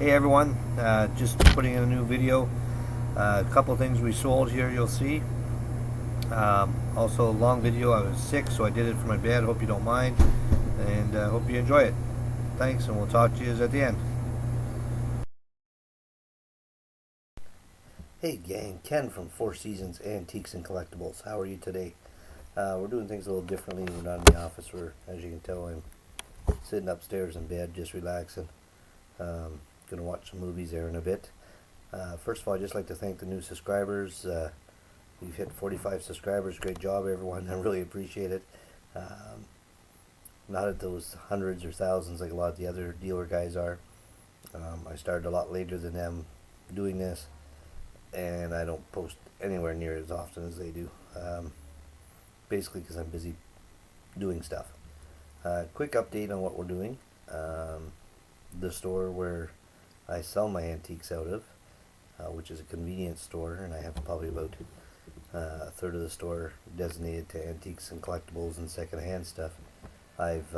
Hey everyone, just putting in a new video. A couple things we sold here you'll see. Also a long video. I was sick, so I did it for my bed. Hope you don't mind, and hope you enjoy it. Thanks, and we'll talk to you at the end. Hey gang, Ken from Four Seasons Antiques and Collectibles. How are you today? We're doing things a little differently. We're not in the office. We're, as you can tell, I'm sitting upstairs in bed just relaxing. Gonna watch some movies there in a bit. First of all, I'd just like to thank the new subscribers. We've hit 45 subscribers. Great job, everyone. I really appreciate it. Not at those hundreds or thousands like a lot of the other dealer guys are. I started a lot later than them doing this, and I don't post anywhere near as often as they do. Basically because I'm busy doing stuff. Quick update on what we're doing. The store where I sell my antiques out of, which is a convenience store, and I have probably about a third of the store designated to antiques and collectibles and secondhand stuff. I've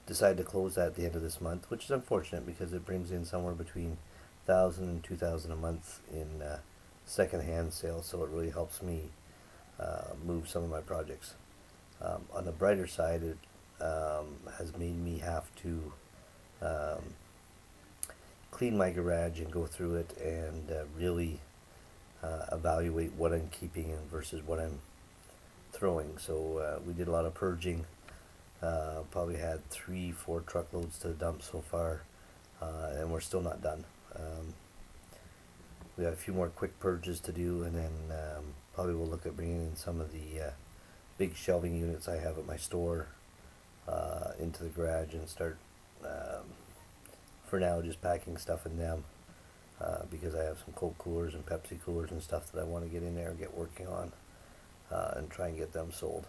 decided to close that at the end of this month, which is unfortunate because it brings in somewhere between $1,000 and $2,000 a month in secondhand sales, so it really helps me move some of my projects. On the brighter side, it has made me have to clean my garage and go through it and really evaluate what I'm keeping and versus what I'm throwing. So we did a lot of purging. Probably had 3-4 truckloads to dump so far, and we're still not done. We got a few more quick purges to do, and then probably we'll look at bringing in some of the big shelving units I have at my store into the garage and start for now just packing stuff in them, because I have some Coke coolers and Pepsi coolers and stuff that I want to get in there and get working on and try and get them sold.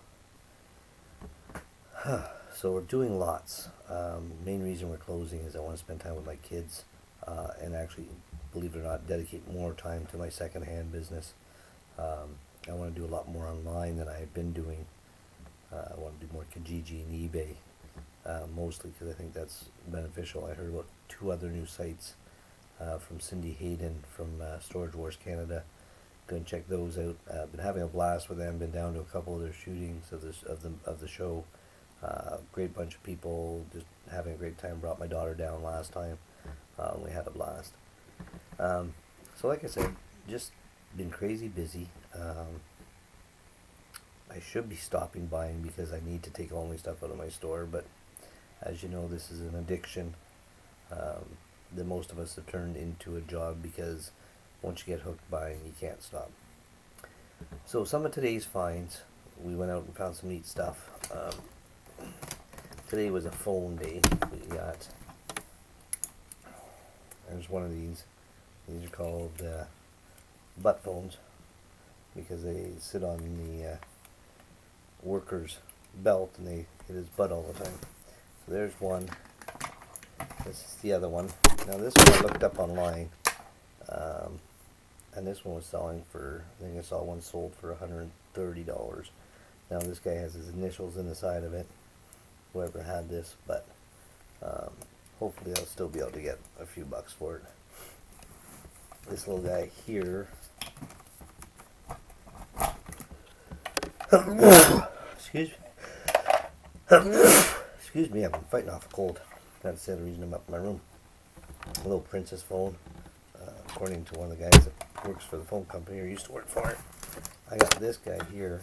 So we're doing lots. Main reason we're closing is I want to spend time with my kids and actually, believe it or not, dedicate more time to my secondhand business. I want to do a lot more online than I've been doing. I want to do more Kijiji and eBay, mostly because I think that's beneficial. I heard about 2 other new sites from Cindy Hayden from Storage Wars Canada. Go and check those out. Been having a blast with them. Been down to a couple of their shootings of the show. Great bunch of people, just having a great time. Brought my daughter down last time. We had a blast. So like I said, just been crazy busy. I should be stopping buying because I need to take all my stuff out of my store, but as you know, this is an addiction that most of us have turned into a job, because once you get hooked buying, you can't stop. So some of today's finds, we went out and found some neat stuff. Today was a phone day. We got, there's one of these. These are called butt phones because they sit on the worker's belt and they hit his butt all the time. So there's one. This is the other one. Now this one I looked up online, and this one was selling for, I think I saw one sold for $130. Now this guy has his initials in the side of it, whoever had this, but hopefully I'll still be able to get a few bucks for it. This little guy here, excuse me, excuse me, I've been fighting off a cold. That's the other reason I'm up in my room. A little Princess phone, according to one of the guys that works for the phone company, or used to work for it. I got this guy here.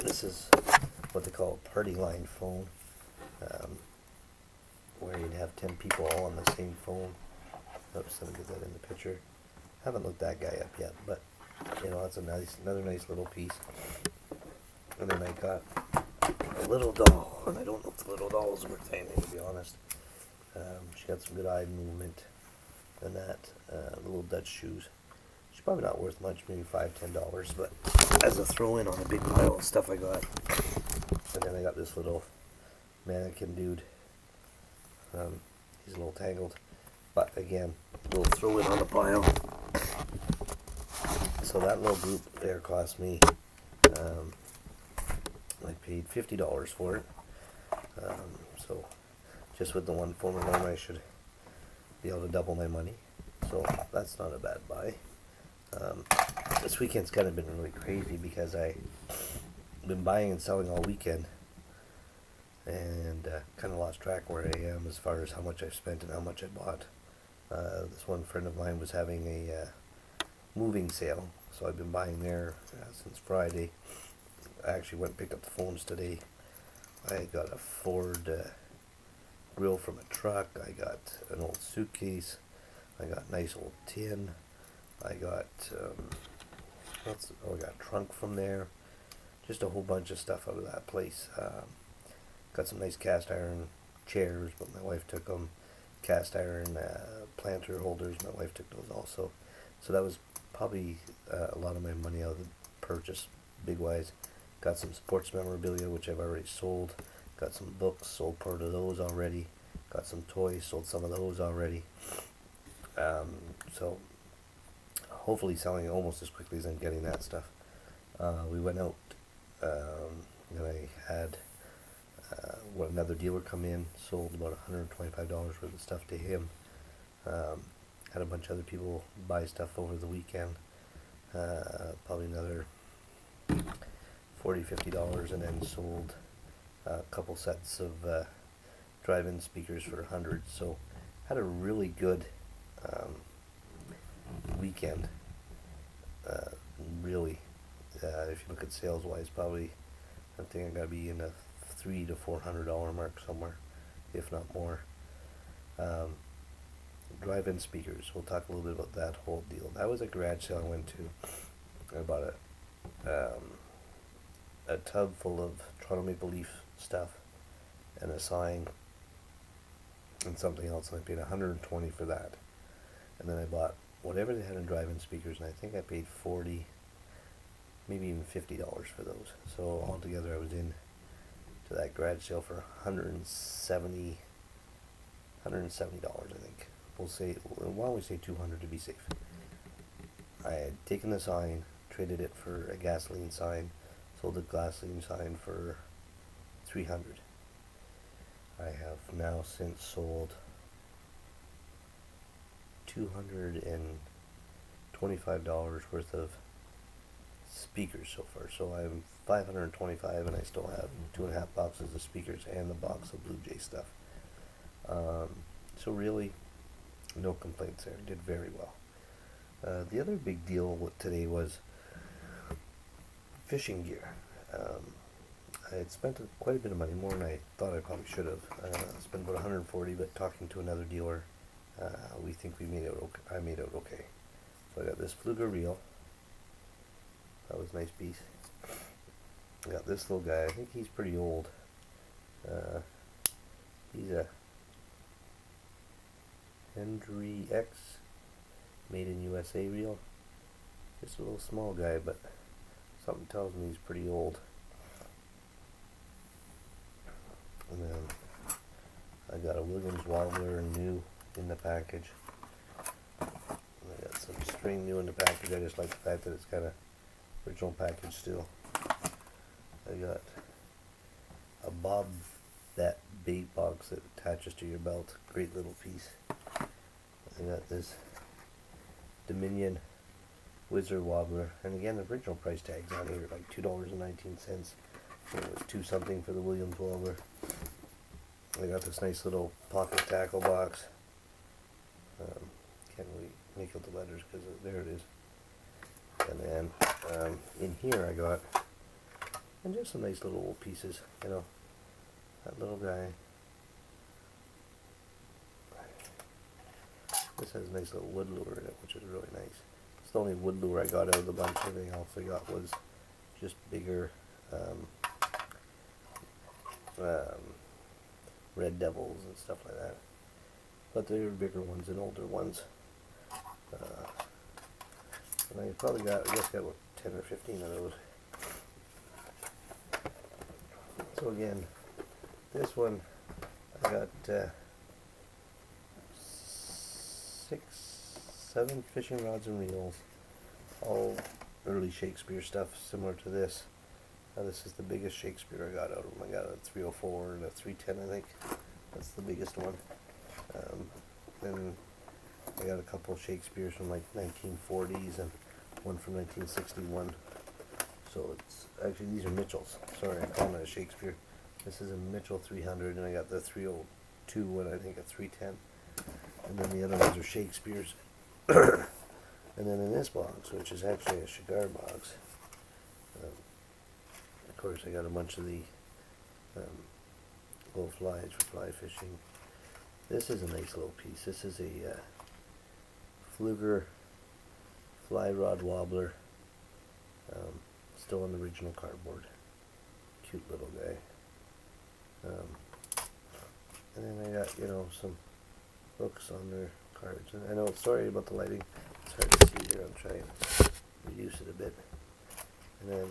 This is what they call a party line phone, where you'd have 10 people all on the same phone. Oops, let me get that in the picture. Haven't looked that guy up yet, but you know, that's another nice little piece. And then I got a little doll, and I don't know if the little doll is worth anything, to be honest. She got some good eye movement and that. Little Dutch shoes. She's probably not worth much, maybe $5-10, but as a throw-in on a big pile of stuff I got. And then I got this little mannequin dude. He's a little tangled, but again, we'll throw it on the pile. So that little group there cost me, I paid $50 for it. So just with the one phone alone, I should be able to double my money. So that's not a bad buy. Um, this weekend's kind of been really crazy because I've been buying and selling all weekend, and kind of lost track where I am as far as how much I've spent and how much I bought. This one friend of mine was having a moving sale, so I've been buying there since Friday. I actually went and picked up the phones today. I got a Ford grill from a truck. I got an old suitcase. I got nice old tin. I got I got a trunk from there. Just a whole bunch of stuff out of that place. Got some nice cast iron chairs, but my wife took them. Cast iron planter holders, my wife took those also. So that was probably a lot of my money out of the purchase, big wise. Got some sports memorabilia, which I've already sold. Got some books, sold part of those already. Got some toys, sold some of those already. So hopefully selling almost as quickly as I'm getting that stuff. We went out, and I had another dealer come in, sold about $125 worth of stuff to him. Had a bunch of other people buy stuff over the weekend, probably another $40-50, and then sold a couple sets of drive-in speakers for 100. So had a really good weekend. Really, if you look at sales wise, probably I think I gotta be in the $300 to $400 mark somewhere, if not more. Drive-in speakers. We'll talk a little bit about that whole deal. That was a garage sale I went to. I bought a tub full of Toronto Maple Leaf stuff and a sign and something else, and I paid $120 for that. And then I bought whatever they had in drive-in speakers, and I think I paid $40, maybe even $50 for those. So altogether, I was in to that garage sale for $170, I think. We'll say, why don't we say 200 to be safe? I had taken the sign, traded it for a gasoline sign, sold the gasoline sign for $300. I have now since sold $225 worth of speakers so far. So I'm $525, and I still have 2.5 boxes of speakers and the box of Blue Jay stuff. So really, no complaints there. Did very well. The other big deal today was fishing gear. I had spent quite a bit of money, more than I thought I probably should have. Spent about $140, but talking to another dealer, we think we made out okay. I made out okay. So I got this Fluger reel. That was a nice piece. I got this little guy. I think he's pretty old. He's a Hendry X, made in USA reel. Just a little small guy, but something tells me he's pretty old. And then I got a Williams Wobbler new in the package. And I got some string new in the package. I just like the fact that it's kind of original package still. I got a Bob that bait box that attaches to your belt. Great little piece. I got this Dominion Wizard Wobbler, and again the original price tags on here like $2.19. So it was $2 something for the Williams Wobbler. I got this nice little pocket tackle box. Can't really make out the letters because there it is. And then in here I got, and just some nice little old pieces, you know, that little guy. This has a nice little wood lure in it, which is really nice. It's the only wood lure I got out of the bunch. Everything else I got was just bigger Red Devils and stuff like that. But there are bigger ones and older ones. And I probably got, I guess got about 10 or 15 of those. So again, this one I got 6, 7 fishing rods and reels, all early Shakespeare stuff similar to this. This is the biggest Shakespeare I got out of them. I got a 304 and a 310, I think. That's the biggest one. Then I got a couple of Shakespeare's from like 1940s and one from 1961. So it's actually, these are Mitchell's. Sorry, I call it a Shakespeare. This is a Mitchell 300, and I got the 302 and I think a 310. And then the other ones are Shakespeare's. And then in this box, which is actually a cigar box, of course I got a bunch of the gold flies for fly fishing. This is a nice little piece. This is a Fluger fly rod wobbler, still in the original cardboard. Cute little guy. And then I got, some hooks on their cards. And I know, sorry about the lighting. It's hard to see here. I'm trying to reduce it a bit. And then,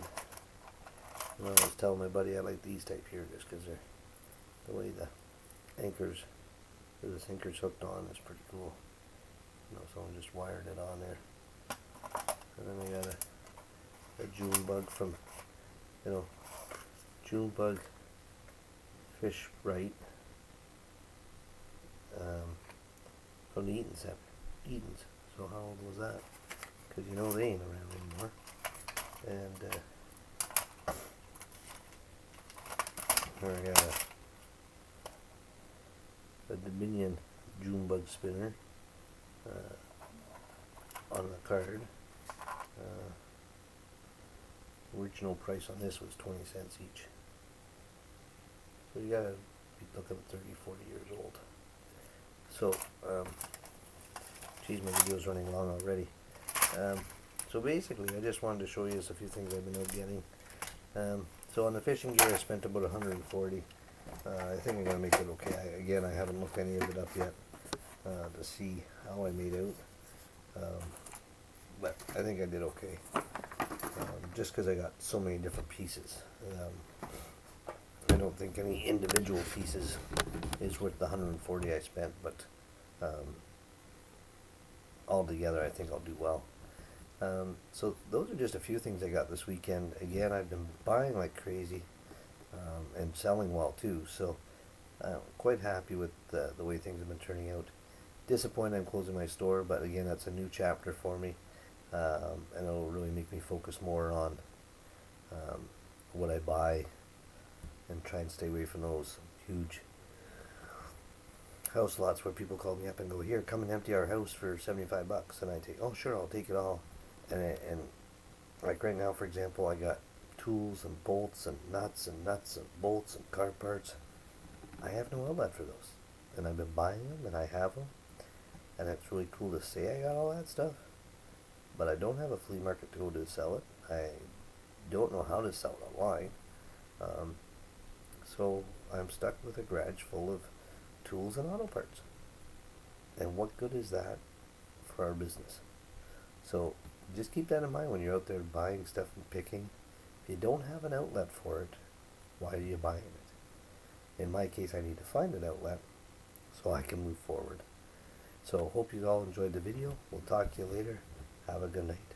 I was telling my buddy I like these type here just because they're, the way the anchors, where this anchor's hooked on is pretty cool. Someone just wired it on there. And then I got a June bug from, June bug fish right, from the Edens. So how old was that? Because they ain't around anymore. And here I got a Dominion June bug spinner on the card. Original price on this was 20 cents each. So you gotta be looking at 30, 40 years old. So, geez, my video's running long already. So basically, I just wanted to show you a few things I've been out getting. So on the fishing gear, I spent about 140. I think I'm gonna make it okay. Again, I haven't looked any of it up yet to see how I made out. But I think I did okay. Just because I got so many different pieces. I don't think any individual pieces is worth the 140 I spent, but altogether I think I'll do well. So those are just a few things I got this weekend. Again, I've been buying like crazy and selling well too, so I'm quite happy with the way things have been turning out. Disappointed I'm closing my store, but again, that's a new chapter for me, and it'll really make me focus more on what I buy and try and stay away from those huge house lots where people call me up and go, here, come and empty our house for $75, and I take, oh sure, I'll take it all. And like right now, for example, I got tools and bolts and nuts and bolts and car parts. I have no outlet for those, and I've been buying them and I have them, and it's really cool to say I got all that stuff, but I don't have a flea market to go to sell it. I don't know how to sell it online. So I'm stuck with a garage full of tools and auto parts. And what good is that for our business? So just keep that in mind when you're out there buying stuff and picking. If you don't have an outlet for it, why are you buying it? In my case, I need to find an outlet so I can move forward. So hope you all enjoyed the video. We'll talk to you later. Have a good night.